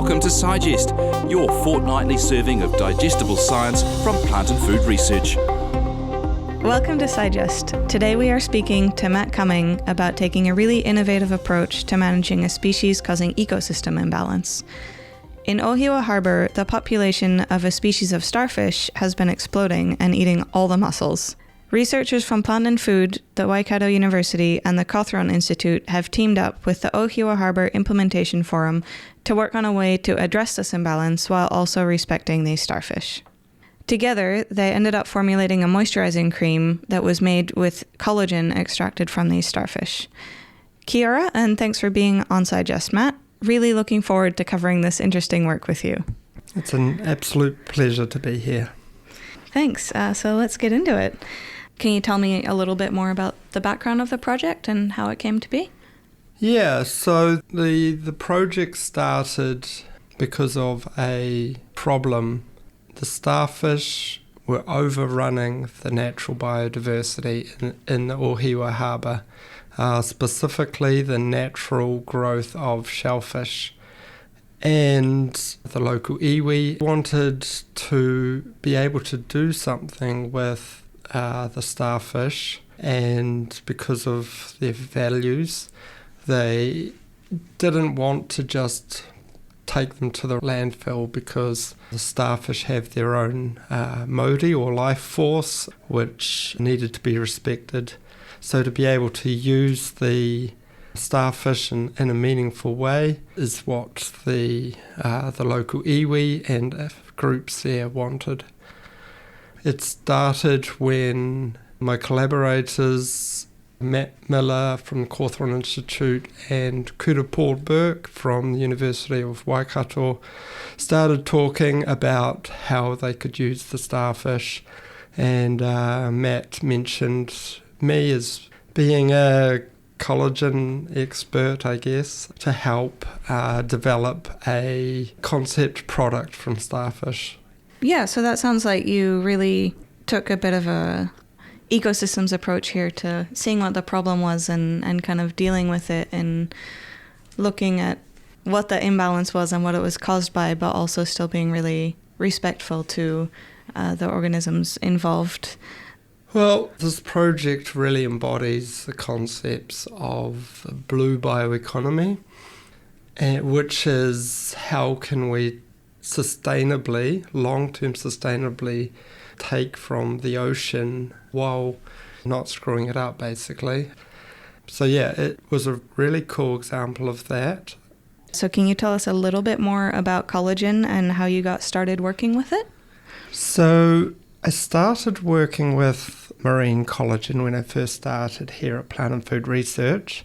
Welcome to Scigest, your fortnightly serving of digestible science from plant and food research. Welcome to Scigest. Today we are speaking to Matt Cumming about taking a really innovative approach to managing a species-causing ecosystem imbalance. In Ōhiwa Harbour, the population of a species of starfish has been exploding and eating all the mussels. Researchers from Plant and Food, the Waikato University, and the Cawthron Institute have teamed up with the Ōhiwa Harbour Implementation Forum to work on a way to address this imbalance while also respecting these starfish. Together, they ended up formulating a moisturizing cream that was made with collagen extracted from these starfish. Kia ora, and thanks for being on Scigest, Matt. Really looking forward to covering this interesting work with you. It's an absolute pleasure to be here. Thanks. So let's get into it. Can you tell me a little bit more about the background of the project and how it came to be? Yeah, so the project started because of a problem. The starfish were overrunning the natural biodiversity in the Ōhiwa Harbour, specifically the natural growth of shellfish. And the local iwi wanted to be able to do something with the starfish, and because of their values, they didn't want to just take them to the landfill because the starfish have their own modi or life force which needed to be respected. So to be able to use the starfish in a meaningful way is what the local iwi and groups there wanted. It started when my collaborators, Matt Miller from the Cawthron Institute and Paul Burke from the University of Waikato, started talking about how they could use the starfish. And Matt mentioned me as being a collagen expert, I guess, to help develop a concept product from starfish. Yeah, so that sounds like you really took a bit of a ecosystems approach here to seeing what the problem was and kind of dealing with it and looking at what the imbalance was and what it was caused by, but also still being really respectful to the organisms involved. Well, this project really embodies the concepts of blue bioeconomy, which is how can we long-term sustainably take from the ocean while not screwing it up, basically. So yeah, it was a really cool example of that. So can you tell us a little bit more about collagen and how you got started working with it? So I started working with marine collagen when I first started here at Plant and Food Research.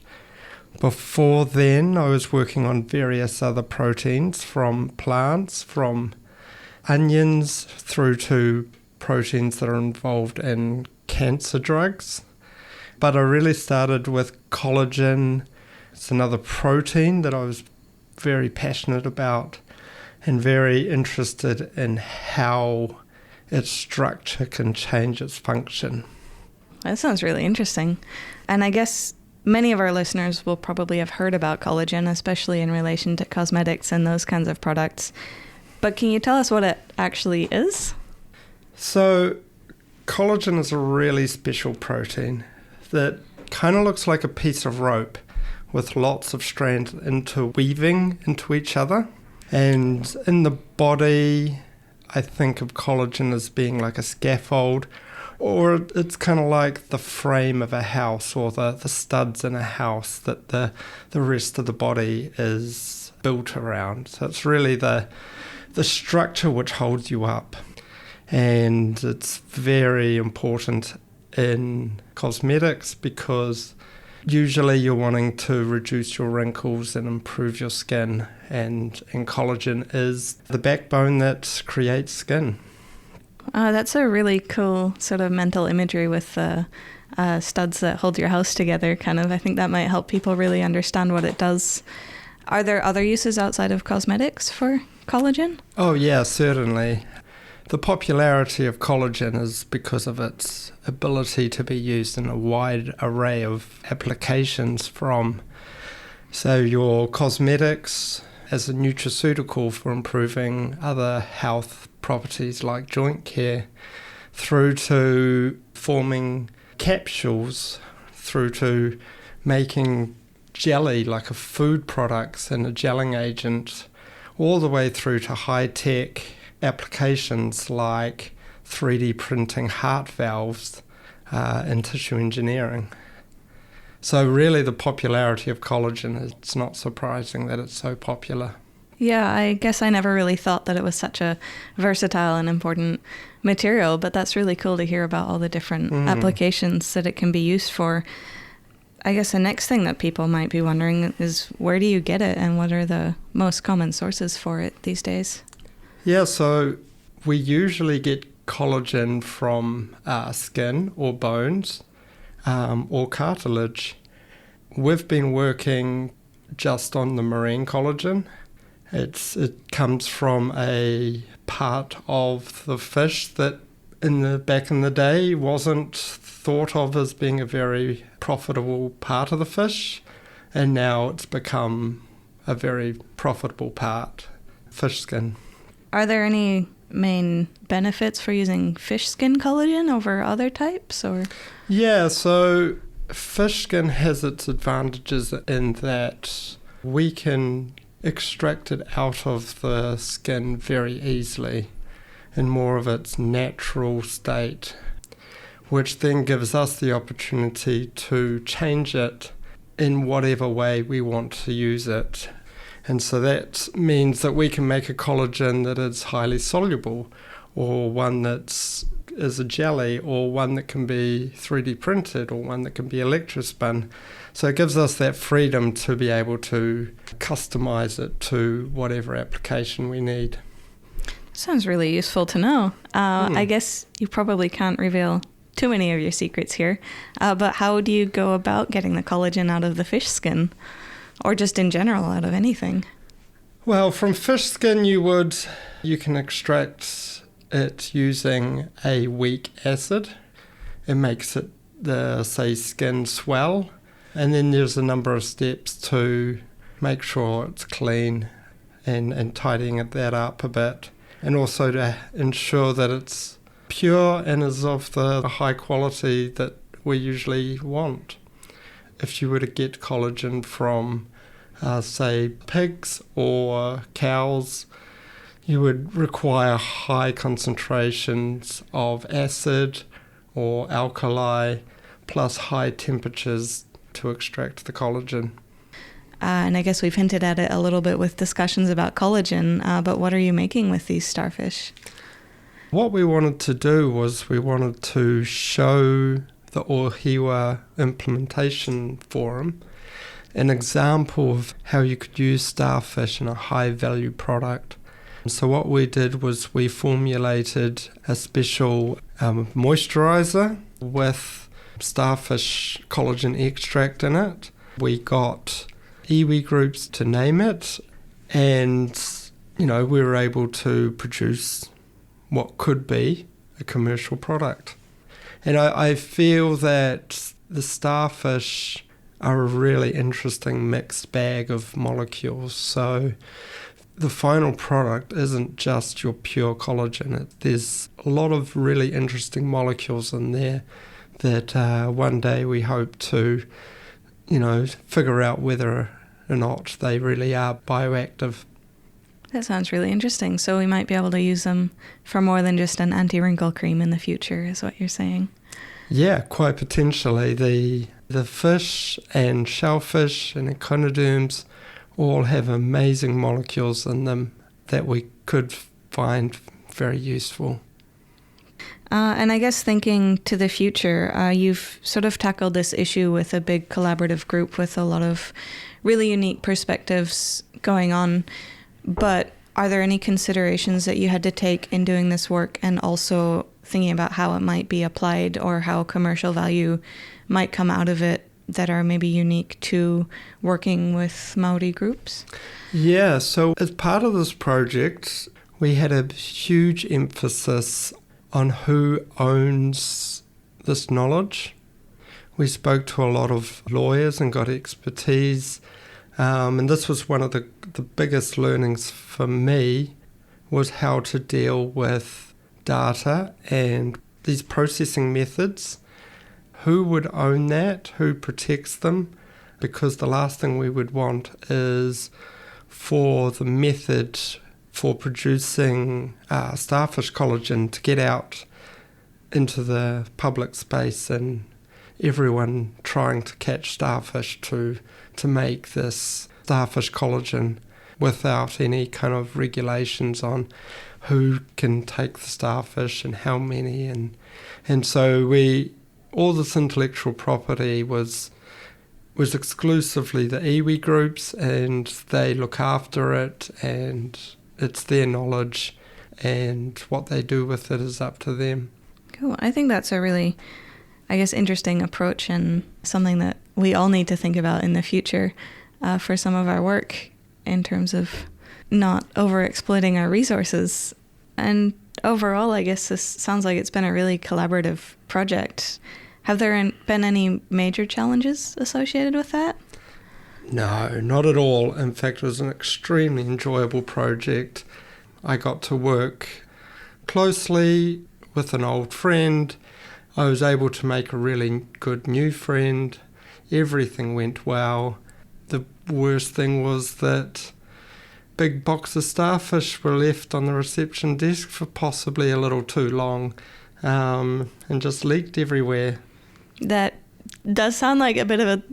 Before then, I was working on various other proteins from plants, from onions through to proteins that are involved in cancer drugs. But I really started with collagen. It's another protein that I was very passionate about and very interested in how its structure can change its function. That sounds really interesting. And I guess many of our listeners will probably have heard about collagen, especially in relation to cosmetics and those kinds of products. But can you tell us what it actually is? So, collagen is a really special protein that kind of looks like a piece of rope with lots of strands interweaving into each other. And in the body, I think of collagen as being like a scaffold, or it's kind of like the frame of a house or the studs in a house that the rest of the body is built around. So it's really the structure which holds you up. And it's very important in cosmetics because usually you're wanting to reduce your wrinkles and improve your skin, and collagen is the backbone that creates skin. That's a really cool sort of mental imagery with the studs that hold your house together, kind of. I think that might help people really understand what it does. Are there other uses outside of cosmetics for collagen? Oh yeah, certainly. The popularity of collagen is because of its ability to be used in a wide array of applications, from, so your cosmetics, as a nutraceutical for improving other health properties like joint care, through to forming capsules, through to making jelly like a food products and a gelling agent, all the way through to high-tech applications like 3D printing heart valves and tissue engineering. So really the popularity of collagen, it's not surprising that it's so popular. Yeah, I guess I never really thought that it was such a versatile and important material, but that's really cool to hear about all the different applications that it can be used for. I guess the next thing that people might be wondering is, where do you get it and what are the most common sources for it these days? Yeah, so we usually get collagen from skin or bones or cartilage. We've been working just on the marine collagen. It comes from a part of the fish that back in the day wasn't thought of as being a very profitable part of the fish, and now it's become a very profitable part, fish skin. Are there any main benefits for using fish skin collagen over other types, or? Yeah, so fish skin has its advantages in that we can extract it out of the skin very easily in more of its natural state, which then gives us the opportunity to change it in whatever way we want to use it. And so that means that we can make a collagen that is highly soluble, or one that is a jelly, or one that can be 3D printed, or one that can be electrospun. So it gives us that freedom to be able to customize it to whatever application we need. Sounds really useful to know. I guess you probably can't reveal too many of your secrets here, but how do you go about getting the collagen out of the fish skin, or just in general out of anything? Well, from fish skin you can extract it using a weak acid. It makes it the skin swell, and then there's a number of steps to make sure it's clean and tidying that up a bit, and also to ensure that it's pure and is of the high quality that we usually want. If you were to get collagen from, say, pigs or cows, you would require high concentrations of acid or alkali, plus high temperatures to extract the collagen. And I guess we've hinted at it a little bit with discussions about collagen, but what are you making with these starfish? What we wanted to do was we wanted to show the Ōhiwa implementation forum an example of how you could use starfish in a high-value product. So what we did was we formulated a special moisturizer with starfish collagen extract in it. We got iwi groups to name it, and we were able to produce what could be a commercial product. And I feel that the starfish are a really interesting mixed bag of molecules. So the final product isn't just your pure collagen. There's a lot of really interesting molecules in there that one day we hope to, figure out whether or not they really are bioactive. That sounds really interesting. So we might be able to use them for more than just an anti-wrinkle cream in the future, is what you're saying? Yeah, quite potentially. The fish and shellfish and echinoderms all have amazing molecules in them that we could find very useful. And I guess thinking to the future, you've sort of tackled this issue with a big collaborative group with a lot of really unique perspectives going on. But are there any considerations that you had to take in doing this work, and also thinking about how it might be applied or how commercial value might come out of it that are maybe unique to working with Māori groups? Yeah, so as part of this project, we had a huge emphasis on who owns this knowledge. We spoke to a lot of lawyers and got expertise And this was one of the biggest learnings for me, was how to deal with data and these processing methods. Who would own that? Who protects them? Because the last thing we would want is for the method for producing starfish collagen to get out into the public space and everyone trying to catch starfish to make this starfish collagen without any kind of regulations on who can take the starfish and how many. And so all this intellectual property was exclusively the iwi groups, and they look after it, and it's their knowledge, and what they do with it is up to them. Cool. I think that's a really, interesting approach, and something that we all need to think about in the future for some of our work in terms of not over-exploiting our resources. And overall, I guess this sounds like it's been a really collaborative project. Have there been any major challenges associated with that? No, not at all. In fact, it was an extremely enjoyable project. I got to work closely with an old friend. I was able to make a really good new friend. Everything went well. The worst thing was that big box of starfish were left on the reception desk for possibly a little too long, and just leaked everywhere. That does sound like a bit of a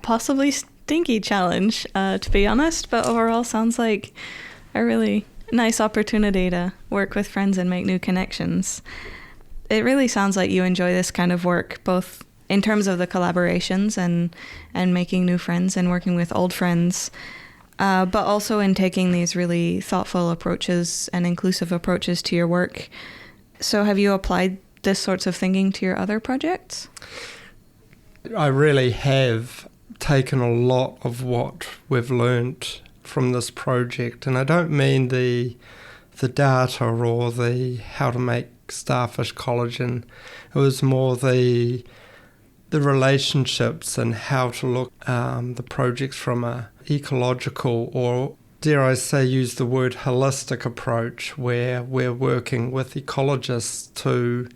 possibly stinky challenge, to be honest, but overall sounds like a really nice opportunity to work with friends and make new connections. It really sounds like you enjoy this kind of work, both in terms of the collaborations and making new friends and working with old friends, but also in taking these really thoughtful approaches and inclusive approaches to your work. So have you applied this sorts of thinking to your other projects? I really have taken a lot of what we've learnt from this project, and I don't mean the data or the how to make starfish collagen. It was more the relationships and how to look the projects from a ecological, or dare I say use the word holistic approach, where we're working with ecologists to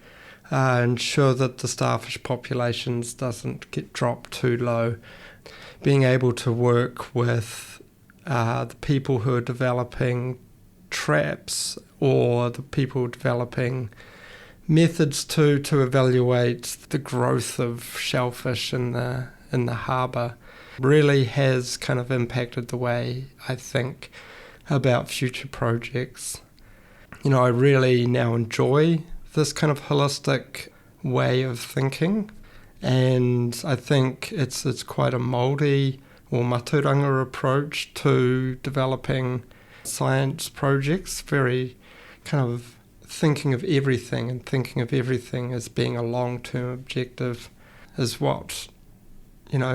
ensure that the starfish populations doesn't get dropped too low. Being able to work with the people who are developing traps, or the people developing methods to evaluate the growth of shellfish in the harbour, really has kind of impacted the way I think about future projects. I really now enjoy this kind of holistic way of thinking, and I think it's quite a Māori or maturanga approach to developing science projects, very kind of thinking of everything as being a long-term objective is what,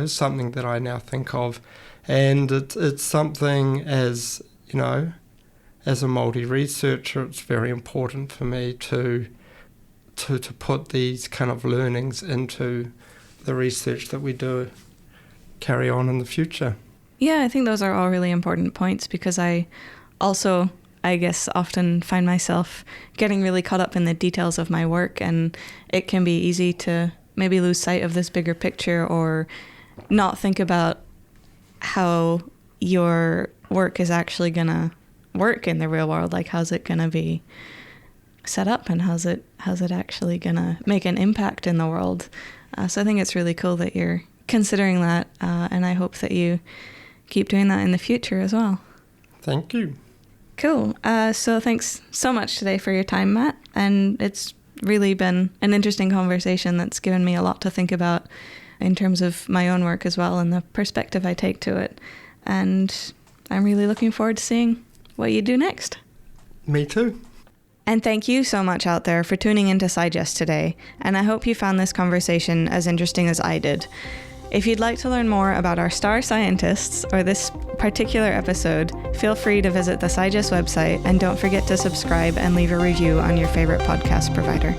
something that I now think of. And it's something as a Māori researcher, it's very important for me to put these kind of learnings into the research that we do carry on in the future. Yeah, I think those are all really important points, because I also, often find myself getting really caught up in the details of my work, and it can be easy to maybe lose sight of this bigger picture or not think about how your work is actually going to work in the real world. Like, how's it going to be set up, and how's it actually going to make an impact in the world? So I think it's really cool that you're considering that, and I hope that you keep doing that in the future as well. Thank you. Cool. So thanks so much today for your time, Matt. And it's really been an interesting conversation that's given me a lot to think about in terms of my own work as well, and the perspective I take to it. And I'm really looking forward to seeing what you do next. Me too. And thank you so much out there for tuning into Scigest today. And I hope you found this conversation as interesting as I did. If you'd like to learn more about our star scientists or this particular episode, feel free to visit the Scigest website, and don't forget to subscribe and leave a review on your favorite podcast provider.